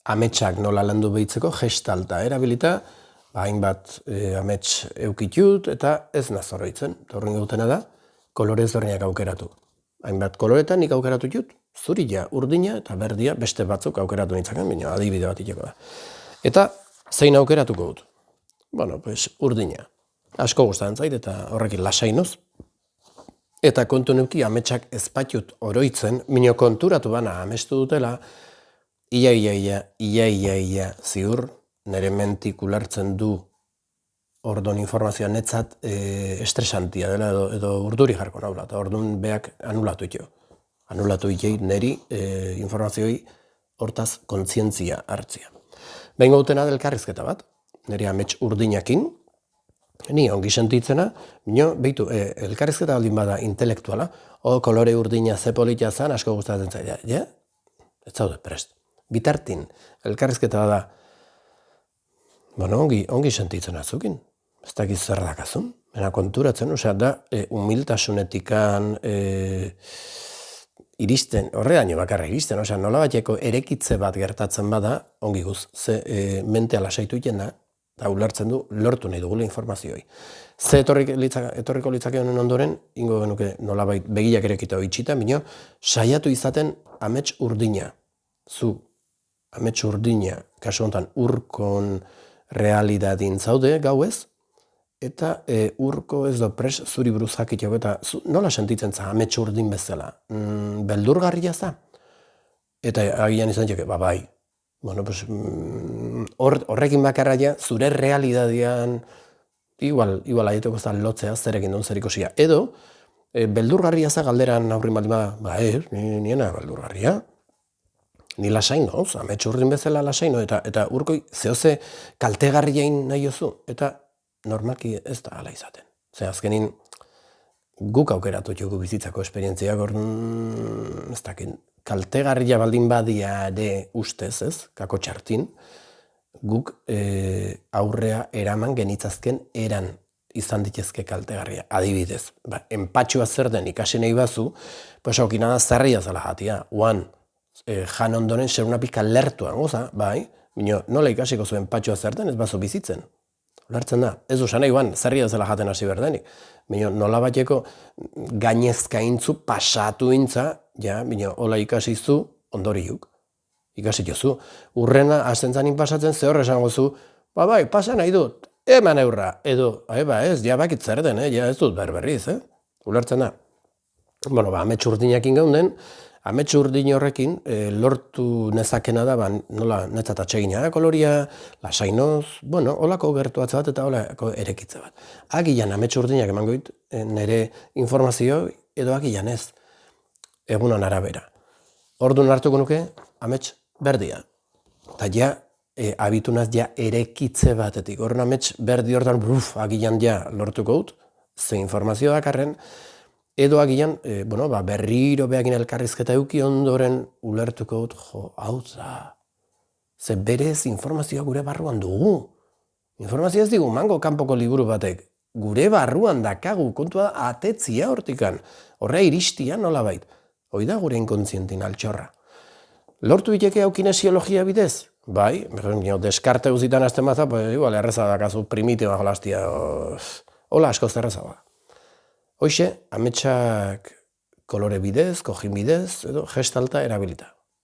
ametsak nola landu behitzeko gestalta erabilita, hainbat amets eukitut eta ez nazoroitzen. Horren gautena da, kolore ezberdinak aukeratu. Hainbat koloretan nik aukeratu jut, zurila, urdina eta berdia beste batzuk aukeratu nintzaken, baina adibide bat iteko da. Eta zein aukeratuko dut? Bueno, pues urdina. Asko gustatzen zait eta horrekin lasainoz. Eta kontu neuki ametsak ezpatut oroitzen, minio konturatu bana amestu dutela, ia ziur, nire mentik ulertzen du ordon informazioa netzat estresantia dela edo urduri jarko naula, eta ordun beak anulatu itio. Anulatu itio niri informazioi hortaz kontzientzia hartzia. Behin gautena delkarrizketa bat, nire amets urdinakin, ni ongi sentitzena, behitu, elkarrizketa baldin bada intelektuala, kolore urdina ze politia zan, asko gustatzen zaila, ez zaude prest. Bitartin, elkarrizketa da, bueno, ongi sentitzen azukin, ez dakiz zer dakazun, bena konturatzen, osea, da, humiltasunetikan iristen, horredaino bakarra iristen, osea, nola bateko erekitze bat gertatzen bada, ongi guz, ze mentea lasaitu itena, eta ulertzen du, lortu nahi dugula informazioi. Ze etorriko litzake honen ondoren, ingo genuke nolabait begiak erekita itxita, bino, saiatu izaten amets urdina. Zu, amets urdina, kasu honetan, urkon realidadin zaude gauez, eta urko ez do pres zuri buruzak itxako, eta nola sentitzen za amets urdin bezala? Beldurgarria za? Eta agian izan txeke, bai. Bueno, pues, horrekin bakarra ja, zure realidadian, igual aieteko ez da lotzea, zerekin duen zer ikusia. Edo, beldurgarria za galderan aurrin baldin bada, niena beldurgarria. Ni lasaino, amets urdin bezala lasaino, eta urkoi zehoze kaltegarriain nahi ozu, eta normalki ez da ala izaten. Ze azkenin, guk aukeratu txugu bizitzako esperientziak, ez dakin, kaltegarria baldin badia ere ustez, ez, kako txartin, guk aurrea eraman genitzazken eran izan ditezke kaltegarria. Adibidez, enpatxua zer den ikasi nahi bazu, pues okina da zerria zela jatia, jan ondoren zer una pizka lertuan, goza, bai, nola ikasiko zuen enpatxua zer den ez bazu bizitzen. Olertzen da, ez du sanai zerria zela jaten hasi berdenik. Nola bateko gainezkaintzu pasatu intza, hola ikasizu ondoriuk. Ikasi jozu. Urrena, hasten zanin pasatzen, ze horre esango zu, bai, pasa nahi dut, eman eurra, edo, ez, bakit zer den, ez dut berberriz, ulertzen da. Bueno, amets urdinakin geunden, amets urdin horrekin lortu nezakena da, nola netzat atsegina koloria, lasainoz, bueno, holako gertuatze bat eta holako erekitze bat. Agian amets urdinak emango dit, nire informazio edo agian ez, egunon arabera. Orduan hartuko nuke, amets berdia. Eta ja, abitunaz ja erekitze batetik. Horren amets berdi hortan, agian ja lortuko dut, ze informazio dakarren, edo agian, berriro behakin elkarrizketa euki ondoren ulertuko dut, hau da, ze berez informazioa gure barruan dugu. Informazioa ez digu mango kanpoko liburu batek, gure barruan dakagu, kontua da atetzia hortikan, horrea iristia nolabait. Hoi da gure inkontzientin altxorra. Lortu biteke hau kinesiologia bidez? Bai, deskarte guzitan azten baza, igual erreza dakazu primitiba jolastia, hola asko zerreza ba. Hoxe, ametsak kolore bidez, kojin bidez, edo gestalta erabilita.